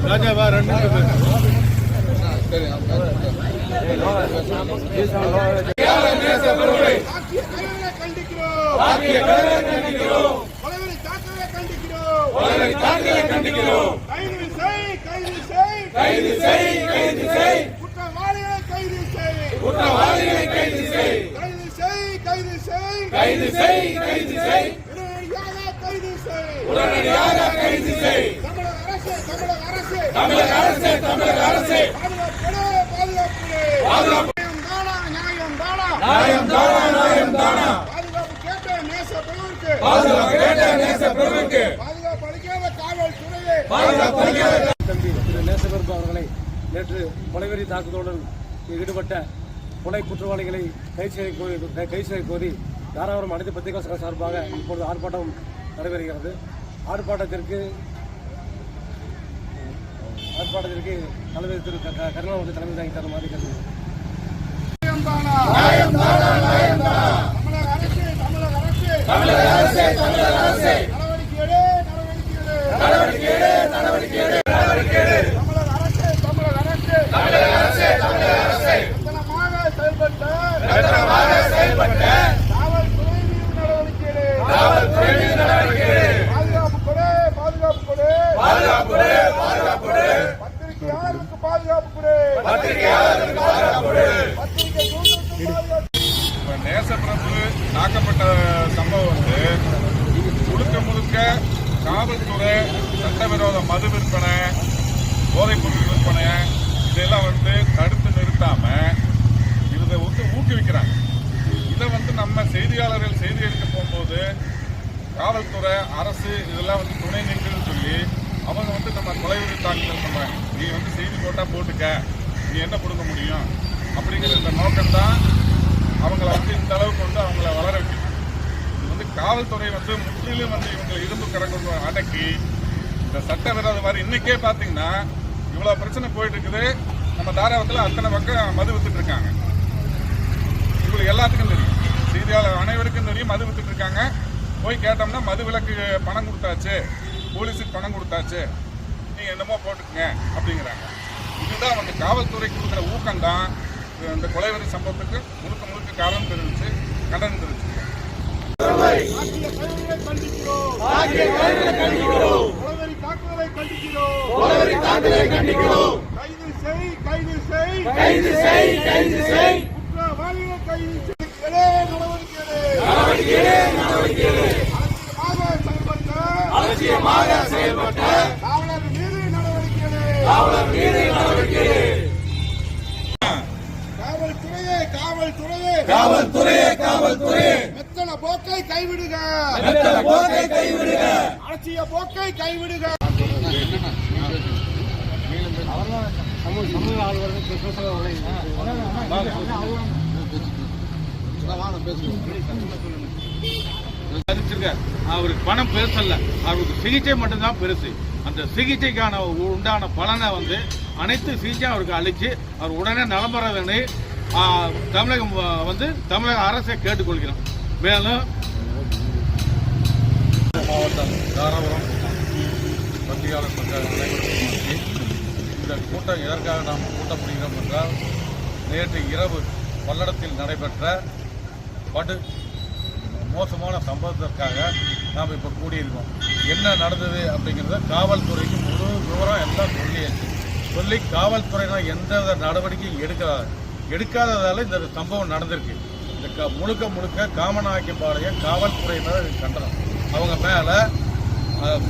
ராஜாவா ரெண்டு அவர்களை நேற்று கொலைவெறி தாக்குதலுடன் ஈடுபட்ட கொலை குற்றவாளிகளை கைது செய்ய கோரி தாராபுரம் அனைத்து பத்திரிகை சங்கம் சார்பாக இப்பொழுது ஆர்ப்பாட்டம் நடைபெறுகிறது. ஆர்ப்பாட்டத்திற்கு தலைமை திரு கருணாநிதி தலைமை தாங்கி தருமாறு கேட்டுள்ளது. நேசப்பிரபு தாக்கப்பட்ட சம்பவம் முழுக்க காவல்துறை சட்டவிரோத மது விற்பனை, போதைப் பொருள் விற்பனை இதெல்லாம் தடுத்து நிறுத்தாம இதை ஊக்குவிக்கிறாங்க. இதை நம்ம செய்தியாளர்கள் செய்தி எடுக்க போகும்போது காவல்துறை, அரசு இதெல்லாம் துணை நின்றுன்னு சொல்லி அவங்க நம்ம கொலைவெறி தாக்குதல் பண்ணுறாங்க. நீ செய்தி போட்டால் போட்டுக்க, நீ என்ன கொடுக்க முடியும் அப்படிங்கிற இந்த நோக்கம்தான் அவங்கள இந்த அளவுக்கு அவங்கள வளர வைக்கணும். இது காவல்துறை முற்றிலும் இவங்களை இரும்பு கரங்க அடக்கி இந்த சட்டவிரோத மாதிரி இன்னைக்கே பார்த்தீங்கன்னா இவ்வளோ பிரச்சனை போயிட்டு இருக்குது. நம்ம தாராபுரத்தில் அத்தனை பக்கம் மது வித்துட்டு இருக்காங்க. இவங்களுக்கு எல்லாத்துக்கும் தெரியும், செய்தியாளர் அனைவருக்கும் தெரியும் மது வித்துட்டு இருக்காங்க. போய் கேட்டோம்னா மது விலக்கு பணம் கொடுத்தாச்சு, போலீஸுக்கு பணம் கொடுத்தாச்சு, நீங்க என்னமோ போட்டுக்குங்க அப்படிங்கிறாங்க. இதுதான் காவல்துறைக்கு கொடுக்குற ஊக்கம்தான் இந்த கொலைவெறி சம்பவத்துக்கு முழுக்க காரணம் தெரிவிச்சு கண்டனம் தெரிவிச்சு காவல்துறையே மெத்தன போக்கை கைவிடுக, அலட்சிய போக்கை கைவிடுக. அவருக்கு பணம் பெருசல்ல, அவருக்கு சிகிச்சை மட்டும்தான் பெருசு. அந்த சிகிச்சைக்கான உண்டான பலனை அனைத்து சிகிச்சையும் அவருக்கு அளிச்சு அவர் உடனே நலம் பெற வேண்டும் தமிழகம் தமிழக அரசை கேட்டுக்கொள்கிறோம். மேலும் மாவட்டம் தாராபுரம் பத்திரிகையாளர் சங்க அனைவருக்கும் இந்த கூட்டம் எதற்காக நாம் கூட்டப்படுகிறோம் என்றால், நேற்று இரவு பல்லடத்தில் நடைபெற்ற படு மோசமான சம்பவத்திற்காக நாம் இப்போ கூடியிருக்கோம். என்ன நடந்தது அப்படிங்கிறத காவல்துறைக்கு முழு விவரம் எல்லாம் சொல்லி காவல்துறையினர் எந்த நடவடிக்கையும் எடுக்காததால் இந்த சம்பவம் நடந்திருக்கு. இந்த முழுக்க காமநாயக்கம்பாளையம் காவல்துறையினர் கண்டனம். அவங்க மேலே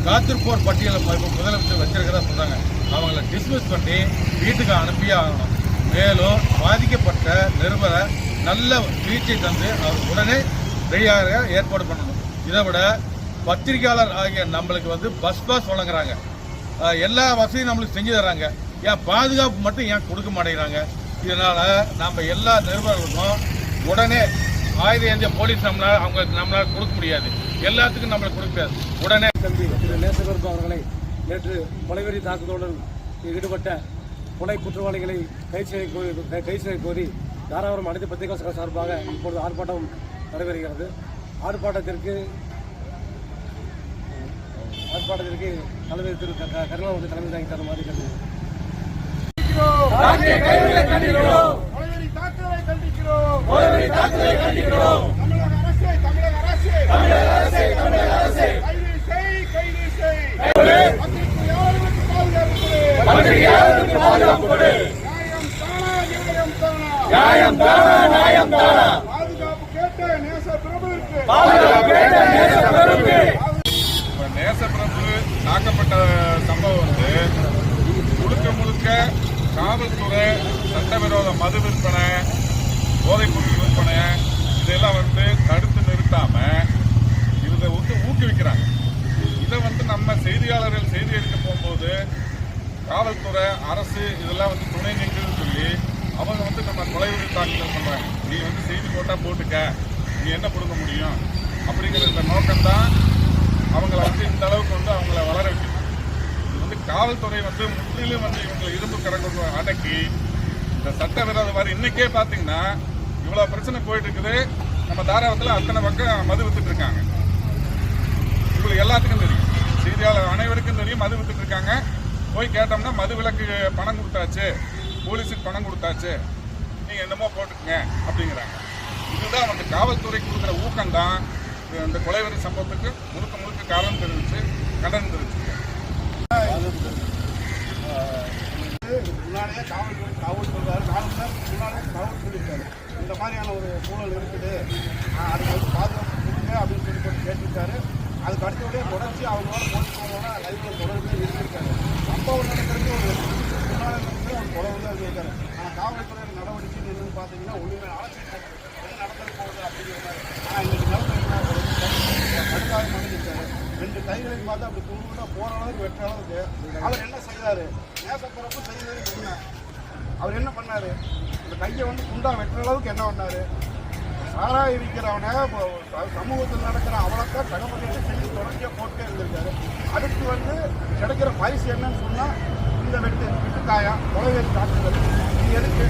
காத்திருப்போர் பட்டியலை முதலமைச்சர் வச்சிருக்கிறதா சொன்னாங்க. அவங்கள டிஸ்மிஸ் பண்ணி வீட்டுக்கு அனுப்பியே ஆகணும். மேலும் பாதிக்கப்பட்ட நிருபரை நல்ல சிகிச்சை தந்து அவர் உடனே ரெடியாக ஏற்பாடு பண்ணணும். இதை விட பத்திரிகையாளர் ஆகிய நம்மளுக்கு பஸ் பாஸ் வழங்குறாங்க, எல்லா வசதியும் நம்மளுக்கு செஞ்சு தராங்க. ஏன் பாதுகாப்பு மட்டும் ஏன் கொடுக்க மாட்டேங்கிறாங்க? இதனால நம்ம எல்லா நிருபர்களுக்கும் உடனே ஆயுத ஏந்திய போலீஸ் நம்மளால கொடுக்க முடியாது, எல்லாத்துக்கும் நம்மளுக்கு கொடுக்காது. உடனே திரு நேசப்பிரபு அவர்களை நேற்று கொலைவெறி தாக்குதலுடன் ஈடுபட்ட கொலை குற்றவாளிகளை கைது செய்ய கோரி தாராபுரம் அனைத்து பத்திரிகை சங்கம் சார்பாக இப்பொழுது ஆர்ப்பாட்டம் நடைபெறுகிறது. ஆர்ப்பாட்டத்திற்கு தலைமை திரு கருணா வந்து தலைமை தாங்கி தருமாறு கண்டிக்கிறோம். கொலைவெறி தாக்குதலை கண்டிக்கிறோம். தமிழக அரசே கைது செய். பத்திரிகையாளர்களுக்கு பாதுகாப்பு கொடு. நியாயம் தானா. பாதுகாப்பு கேட்ட நேச பிரபுவிற்கு இப்ப நேசப்பிரபு தாக்கப்பட்ட சம்பவம் வந்து முழுக்க காவல்துறை சட்டவிரோத மது விற்பனை, போதைப் பொருள் விற்பனை இதெல்லாம் வந்து தடுத்து நிறுத்தாம இதை வந்து ஊக்குவிக்கிறாங்க. இதை வந்து நம்ம செய்தியாளர்கள் செய்தி எடுக்க போகும்போது காவல்துறை, அரசு இதெல்லாம் வந்து துணை நின்றுன்னு சொல்லி அவங்க வந்து நம்ம கொலைவெறி தாக்குதல் பண்றாங்க. நீ வந்து செய்தி போட்டா போட்டுக்க, நீ என்ன கொடுக்க முடியும் அப்படிங்கிற இந்த நோக்கம்தான் அவங்கள வந்து இந்த அளவுக்கு வந்து அவங்கள வளர வைக்கணும். இது வந்து காவல்துறை வந்து முற்றிலும் வந்து இவங்களை இரும்பு கரங்க அடக்கி இந்த சட்டவிரோத மாதிரி இன்னைக்கே பார்த்தீங்கன்னா இவ்வளோ பிரச்சனை போயிட்டு இருக்குது. நம்ம தாராவத்தில் அத்தனை பக்கம் மது வித்துட்டு இருக்காங்க. உங்களுக்கு எல்லாத்துக்கும் தெரியும், செய்தியாளர் அனைவருக்கும் தெரியும் மது வித்துட்டு இருக்காங்க. போய் கேட்டோம்னா மது விலக்கு பணம் கொடுத்தாச்சு, போலீஸுக்கு பணம் கொடுத்தாச்சு, நீங்கள் என்னமோ போட்டுக்குங்க அப்படிங்கிறாங்க. இதுதான் வந்து காவல்துறை கொடுக்குற ஊக்கம் தான் இந்த கொலைவெறி சம்பவத்துக்கு முழுக்க காரணம் தெரிவிச்சு கண்டனம் தெரிவிச்சிருக்காங்க. முன்னாடியே காவல் சொல்றாரு, 4 மணி நேரத்துக்கு முன்னாடியே காவல் சொல்லியிருக்காரு. இந்த மாதிரியான ஒரு சூழல் இருக்குது, அதுக்கு வந்து பாதுகாப்பு கொடுங்க அப்படின்னு சொல்லி கேட்டிருக்காரு. அதுக்கு அடுத்தபடியே தொடர்ச்சி அவங்களோட போலீஸோட லைவ்ல தொடர்ந்து இருந்திருக்காரு. சம்பவம் நடக்கிறது ஒரு முன்னாடி அவர் தொடர்ந்து இருந்திருக்காரு. ஆனால் காவல்துறை நடவடிக்கை என்னன்னு பார்த்தீங்கன்னா ஒன்றுமே ஆலோசனை நடத்தல் போகுது அப்படிங்கிற மாதிரி. ஆனால் இன்னைக்கு நிலமை கடுக்காக மன்னிச்சிருக்காரு. 2 கைகளையும் பார்த்து அப்படி துணுக்குன்னா போகிற அளவுக்கு வெற்ற அளவுக்கு அவர் என்ன செய்தாரு? நேசப்பிறப்பு செய்தது என்ன? அவர் என்ன பண்ணாரு? இந்த கையை வந்து துண்டா வெட்டுற அளவுக்கு என்ன பண்ணாரு? சாராய விற்கிறவனை சமூகத்தில் நடக்கிற அவளத்தான் தகவல்களை செஞ்சு தொடர்ச்சியாக போட்டே இருந்திருக்காரு. அடுத்து வந்து கிடைக்கிற பரிசு என்னன்னு சொன்னால் இந்த வெட்டுக்காயம், கொலைவெறி தாக்குதல். இது எதுக்கு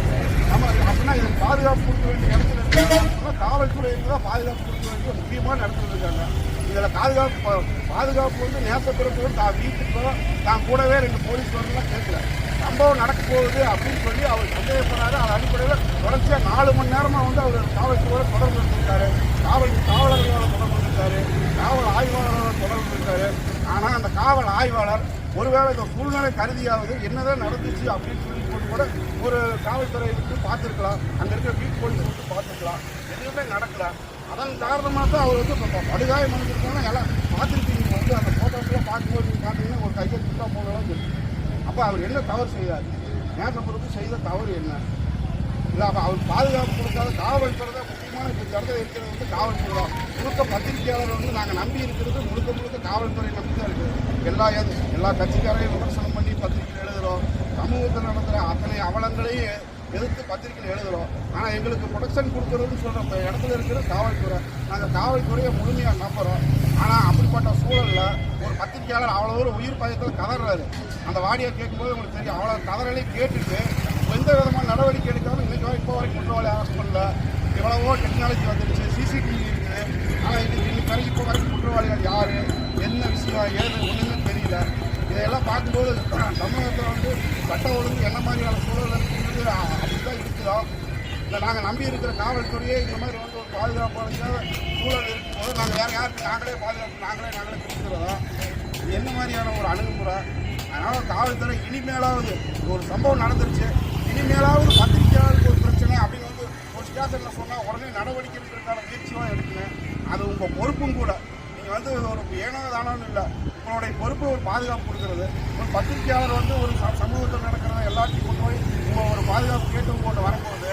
நம்ம அப்படின்னா இதுக்கு பாதுகாப்பு கொடுக்க வேண்டிய இடத்துல இருக்காங்க. காவல்துறையில தான் பாதுகாப்பு கொடுக்க வேண்டிய முக்கியமான இடத்துல இருக்காங்க. இதில் பாதுகாப்பு வந்து நேசப்பிறப்பு தான் வீட்டுக்கோ தான் கூடவே 2 போலீஸ் வரலாம் கேட்கல. சம்பவம் நடக்க போகுது அப்படின்னு சொல்லி அவர் சந்தேகப்படுறாரு. அது அடிப்படையில் தொடர்ச்சியாக 4 மணி நேரமாக வந்து அவர் காவல்துறையோட தொடர்பு இருந்திருக்காரு, காவலர்களோட தொடர்பு இருந்திருக்காரு, காவல் ஆய்வாளரோட தொடர்பு இருக்காரு. ஆனால் அந்த காவல் ஆய்வாளர் ஒருவேளை இந்த சூழ்நிலை கருதியாவது என்னதான் நடந்துச்சு அப்படின்னு சொல்லி போட்டு கூட ஒரு காவல்துறை விட்டு பார்த்துருக்கலாம், அங்கே இருக்கிற வீட்டு போலீஸ் விட்டு பார்த்துருக்கலாம். எதுவுமே நடக்கல. அதன் காரணமாக தான் அவர் வந்து இப்போ படுகாயம் பண்ணிருக்காங்க. எல்லாம் பார்த்துருக்கீங்க வந்து அந்த ஃபோட்டோஸ்லாம் பார்க்கும்போது நீங்கள் பார்த்தீங்கன்னா ஒரு கையை சுத்தா போன அளவுக்கு இருக்குது. அப்போ அவர் என்ன தவறு செய்தார்? நேசப்பிறப்பு செய்த தவறு என்ன? இல்லை அப்போ அவர் பாதுகாப்பு கொடுக்காத காவல்துறை தான் முக்கியமான இப்போ இடத்துல இருக்கிறது வந்து காவல்துறை தான். முழுக்க பத்திரிகையாளர் வந்து நாங்கள் நம்பி இருக்கிறது முழுக்க காவல்துறை நம்பி தான் இருக்குது. எல்லா கட்சிக்காரையும் விமர்சனம் பண்ணி பத்திரிகை எழுதுகிறோம். சமூகத்தில் நடக்கிற அத்தனை அவலங்களையும் எதிர்த்து பத்திரிகையில் எழுதுகிறோம். ஆனால் எங்களுக்கு ப்ரொடெக்ஷன் கொடுக்குறதுன்னு சொல்கிற இடத்துல இருக்கிற காவல்துறை. நாங்கள் காவல்துறையை முழுமையாக நம்புகிறோம். ஆனால் அப்படிப்பட்ட சூழலில் ஒரு பத்திரிகையாளர் அவ்வளோ ஒரு உயிர் பயத்தில் கதறாரு. அந்த வாடியை கேட்கும்போது உங்களுக்கு தெரியும். அவ்வளோ கதறலையும் கேட்டுட்டு எந்த விதமான நடவடிக்கை எடுக்காமல் இன்றைக்கி இப்போ வரைக்கும் குற்றவாளி அரெஸ்ட் பண்ணல. எவ்வளவோ டெக்னாலஜி வந்துடுச்சு, சிசிடிவி இருக்குது. ஆனால் இன்னைக்கு வரைக்கும் இப்போ வரைக்கும் குற்றவாளிகள் யார், என்ன விஷயம், ஏது ஒன்றுமே தெரியல. இதையெல்லாம் பார்க்கும்போது தமிழகத்தில் வந்து சட்ட ஒழுங்கு என்ன மாதிரியான சூழல் இருக்குது அப்படிதான் இருக்குதோ இல்லை நாங்கள் நம்பி இருக்கிற காவல்துறையே இந்த மாதிரி வந்து ஒரு பாதுகாப்பான சூழல் இருக்கும்போது நாங்கள் யாருக்கு நாங்களே பாதுகாப்பு நாங்களே கொடுக்குறதா? இது என்ன மாதிரியான ஒரு அணுகுமுறை? அதனால் காவல்துறை இனிமேலாவது ஒரு சம்பவம் நடந்துருச்சு, இனிமேலாவது பத்திரிகையாளருக்கு ஒரு பிரச்சனை அப்படின்னு வந்து ஒரு ஸ்டேஷனில் சொன்னால் உடனே நடவடிக்கை எடுக்கிறதுக்கான முயற்சியாக எடுக்கணும். அது உங்கள் பொறுப்பும் கூட. நீங்கள் வந்து ஒரு ஏனோ தானோன்னு இல்லை, உங்களுடைய பொறுப்பு ஒரு பாதுகாப்பு கொடுக்குறது. ஒரு பத்திரிகையாளர் வந்து ஒரு சமூகத்தில் நடக்கிறத எல்லாத்தையும் கொண்டு போய் உங்கள் ஒரு பாதுகாப்பு கேட்டு போட்டு வரும்போது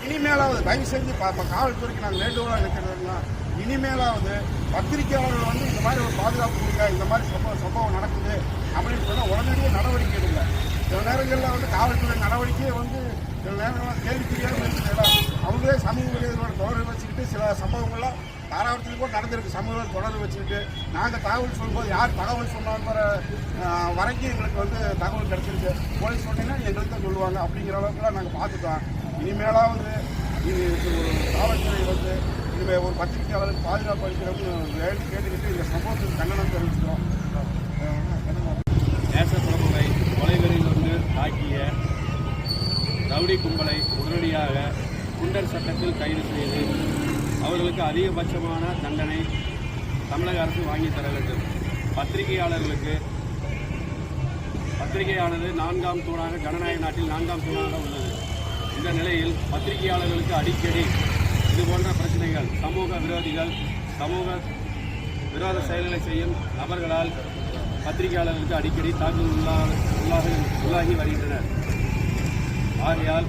இனிமேலாவது தயவு செஞ்சு காவல்துறைக்கு நாங்கள் வேண்டுகோளாக இருக்கிறதுனா இனிமேலாவது பத்திரிகையாளர்கள் வந்து இந்த மாதிரி ஒரு பாதுகாப்பு கொடுங்க, இந்த மாதிரி சம்பவம் நடக்குது அப்படின்னு சொன்னால் உடனடியாக நடவடிக்கை எடுங்க. சில நேரங்களில் வந்து காவல்துறை நடவடிக்கையை வந்து சில நேரங்கள்லாம் கேள்விக்குறியாக இருக்கிறதா அவங்களே சமூக விரோதிகளோட தொடர்பு வச்சுக்கிட்டு சில சம்பவங்கள்லாம் தாராபுரத்தில் கூட நடந்திருக்கு. சமூக தொடர்பு வச்சுக்கிட்டு நாங்கள் தகவல் சொல்லும்போது யார் தகவல் சொன்னாங்கிற வரைக்கும் எங்களுக்கு வந்து தகவல் கிடச்சிருக்கு. போலீஸ் சொன்னீங்கன்னா எங்களுக்கு தான் சொல்லுவாங்க. அப்படிங்கிற அளவுக்குலாம் நாங்கள் பார்த்துட்டோம். இனிமேலாவது இது ஒரு காவல்துறை வந்து இதில் ஒரு பத்திரிகையாளருக்கு பாதுகாப்பு அளிக்கிறோம்னு கேட்டுக்கிட்டு இந்த சம்பவத்துக்கு கண்டனம் தெரிவிக்கிறோம். தேசப்பிரமுகை கொலைவெறியிலிருந்து தாக்கிய ரவுடி கும்பலை உடனடியாக குண்டர் சட்டத்தில் கைது செய்து அவர்களுக்கு அதிகபட்சமான தண்டனை தமிழக அரசு வாங்கி தர வேண்டும். பத்திரிகையானது 4ஆம் தூணாக ஜனநாயக நாட்டில் 4ஆம் தூணாக உள்ளது. இந்த நிலையில் பத்திரிகையாளர்களுக்கு அடிக்கடி இதுபோன்ற பிரச்சனைகள் சமூக விரோத செயல்களை செய்யும் நபர்களால் பத்திரிகையாளர்களுக்கு அடிக்கடி தாக்குதல் உள்ளாகி வருகின்றனர். ஆகையால்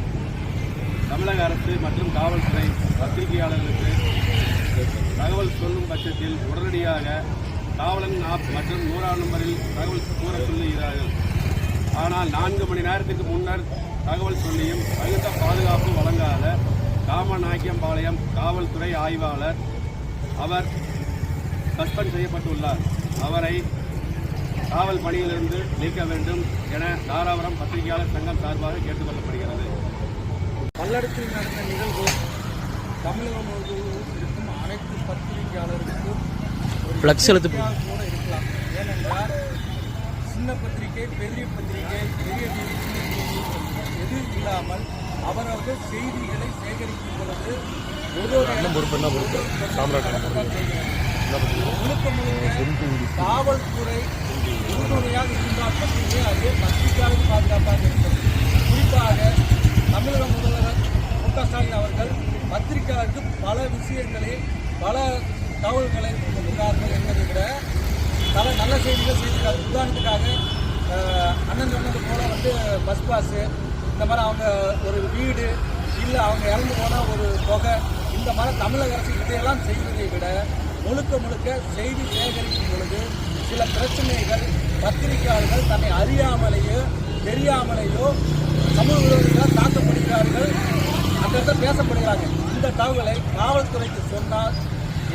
தமிழக அரசு மற்றும் காவல்துறை பத்திரிகையாளர்களுக்கு தகவல் சொல்லும் பட்சத்தில் உடனடியாக காவலன் ஆப் மற்றும் 100ஆம் நம்பரில் தகவல் கூற சொல்லுகிறார்கள். ஆனால் 4 மணி நேரத்துக்கு முன்னர் தகவல் சொல்லியும் தகுந்த பாதுகாப்பு வழங்காத காமநாயக்கம்பாளையம் காவல்துறை ஆய்வாளர் அவர் சஸ்பெண்ட் செய்யப்பட்டுள்ளார். அவரை காவல் பணியிலிருந்து நீக்க வேண்டும் என தாராபுரம் பத்திரிகையாளர் சங்கம் சார்பாக கேட்டுக்கொள்ளப்படுகிறது. பல்லடத்தில் நடந்த நிகழ்வு தமிழகம் முழுவதும் இருக்கும் அனைத்து பத்திரிகையாளர்களுக்கும் கூட இருக்கலாம். ஏனென்றால் சின்ன பத்திரிகை, பெரிய பத்திரிகை, பெரிய டிவி, எது இல்லாமல் அவரவர்கள் செய்திகளை சேகரிக்கும் பொழுது முழுக்க காவல்துறை உறுதுணையாக இருந்தால் மட்டுமே அது பத்திரிகையாளர் பாதுகாப்பாக இருக்கும். குறிப்பாக தமிழக முதல்வர் மு.க. ஸ்டாலின் அவர்கள் பத்திரிகையாளருக்கு பல விஷயங்களை பல தகவல்களை கொடுக்கிறார்கள் என்பதை விட பல நல்ல செய்திகள் செய்திருக்காரு. உதாரணத்துக்காக அண்ணன் சொன்னது போல பஸ் பாஸு, இந்த மாதிரி அவங்க ஒரு வீடு இல்லை அவங்க இறந்து போனால் ஒரு தொகை, இந்த மாதிரி தமிழக அரசு இதையெல்லாம் செய்வதை விட முழுக்க செய்தி சேகரிக்கும் பொழுது சில பிரச்சனைகள் பத்திரிகையாளர்கள் தன்னை அறியாமலேயோ தெரியாமலேயோ சமூக விரோதிகளால் தாக்கப்படுகிறார்கள், அந்த இடத்துல பேசப்படுகிறாங்க. இந்த தகவலை காவல்துறைக்கு சொன்னால்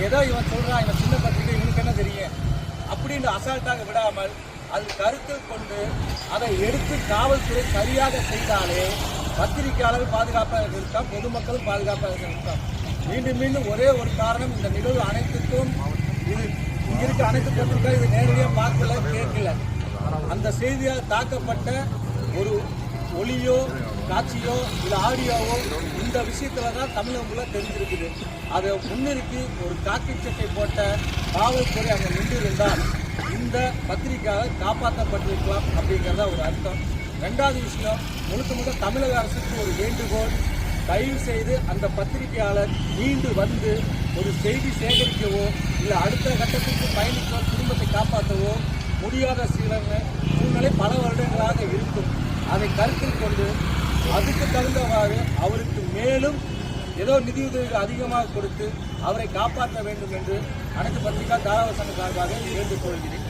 ஏதோ இவன் சொல்கிறான், இவன் சின்ன பத்திரிகை, இவனுக்கு என்ன தெரியும் அப்படின்னு அசால்ட்டாக விடாமல் அது கருத்தில் கொண்டு அதை எடுத்து காவல்துறை சரியாக செய்தாலே பத்திரிகையாளர்கள் பாதுகாப்பாக இருக்கான், பொதுமக்களும் பாதுகாப்பாக இருக்கான். மீண்டும் ஒரே ஒரு காரணம், இந்த நிகழ்வு அனைத்துக்கும் இது இங்க இருக்க அனைத்து பத்திரிகை இது நேரடியாக பார்க்கல கேட்கல. அந்த செய்தியால் தாக்கப்பட்ட ஒரு ஒளியோ காட்சியோ இல்லை ஆடியோவோ இந்த விஷயத்துல தான் தமிழகம்ல தெரிஞ்சிருக்குது. அதை முன்னிறுத்தி ஒரு காக்கி சட்டை போட்ட காவல்துறை அங்கே நின்றிருந்தால் இந்த பத்திரிகையாளர் காப்பாற்றப்பட்டிருக்கலாம் அப்படிங்கிறத ஒரு அர்த்தம். ரெண்டாவது விஷயம், முழுக்க தமிழக அரசுக்கு ஒரு வேண்டுகோள், தயவு செய்து அந்த பத்திரிகையாளர் மீண்டு வந்து ஒரு செய்தி சேகரிக்கவோ இல்லை அடுத்த கட்டத்திற்கு பயணிக்கவோ குடும்பத்தை காப்பாற்றவோ முடியாத சூழ்நிலை பல வருடங்களாக இருக்கும். அதை கருத்தில் கொண்டு அதுக்கு தகுந்தவாறு அவருக்கு மேலும் ஏதோ நிதியுதவிகள் அதிகமாக கொடுத்து அவரை காப்பாற்ற வேண்டும் என்று அனைத்து பத்திரிகை தாராள சங்க சார்பாக வேண்டுகோள்கிறேன்.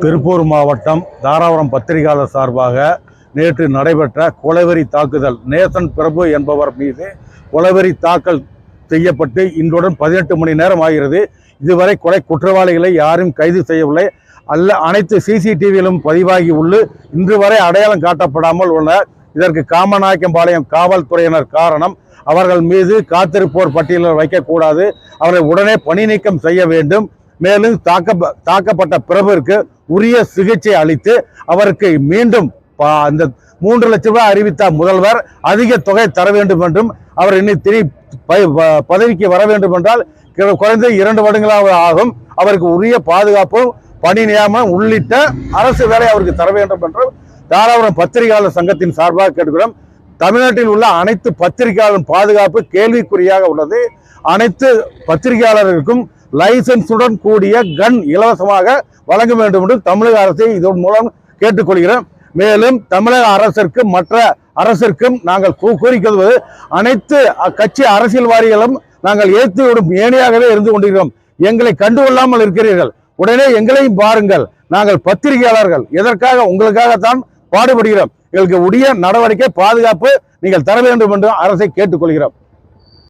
திருப்பூர் மாவட்டம் தாராபுரம் பத்திரிகையாளர் சார்பாக நேற்று நடைபெற்ற கொலைவெறி தாக்குதல், நேசன் பிரபு என்பவர் மீது கொலைவெறி தாக்கல் செய்யப்பட்டு இன்றுடன் 18 மணி நேரம் ஆகிறது. இதுவரை கொலை குற்றவாளிகளை யாரும் கைது செய்யவில்லை. அனைத்து சிசிடிவியிலும் பதிவாகி உள்ளு இன்று வரை அடையாளம் காட்டப்படாமல் உள்ள. இதற்கு காமநாயக்கம்பாளையம் காவல்துறையினர் காரணம். அவர்கள் மீது காத்திருப்போர் பட்டியலில் வைக்கக்கூடாது, அவரை உடனே பணி நீக்கம் செய்ய வேண்டும். மேலும் தாக்கப்பட்ட பிரபுவிற்கு உரிய சிகிச்சை அளித்து அவருக்கு மீண்டும் அந்த 3 லட்சம் ரூபாய் அறிவித்த முதல்வர் அதிக தொகை தர வேண்டும் என்றும், அவர் இன்னும் பதவிக்கு வர வேண்டும் என்றால் குறைந்த 2 வருடங்களாக ஆகும். அவருக்கு உரிய பாதுகாப்பு, பணி நியமனம் உள்ளிட்ட அரசு வேலை அவருக்கு தர வேண்டும் என்றும் தாராபுரம் பத்திரிகையாளர் சங்கத்தின் சார்பாக கேட்கிறோம். தமிழ்நாட்டில் உள்ள அனைத்து பத்திரிகையாளர் பாதுகாப்பு கேள்விக்குறியாக உள்ளது. அனைத்து பத்திரிகையாளர்களுக்கும் லைசன்ஸுடன் கூடிய கன் இலவசமாக வழங்க வேண்டும் என்று தமிழக அரசை இதன் மூலம் கேட்டுக்கொள்கிறோம். மேலும் தமிழக அரசிற்கும் மற்ற அரசிற்கும் நாங்கள் கோரிக்கை, அனைத்து கட்சி அரசியல்வாதிகளும் நாங்கள் ஏற்றிவிடும் ஏணியாகவே இருந்து கொண்டிருக்கிறோம். எங்களை கண்டுகொள்ளாமல் இருக்கிறீர்கள். உடனே எங்களையும் பாருங்கள். நாங்கள் பத்திரிகையாளர்கள், எதற்காக? உங்களுக்காகத்தான் பாடுபடுகிறோம். எங்களுக்கு உரிய நடவடிக்கை பாதுகாப்பு நீங்கள் தர வேண்டும் என்று அரசை கேட்டுக்கொள்கிறோம்.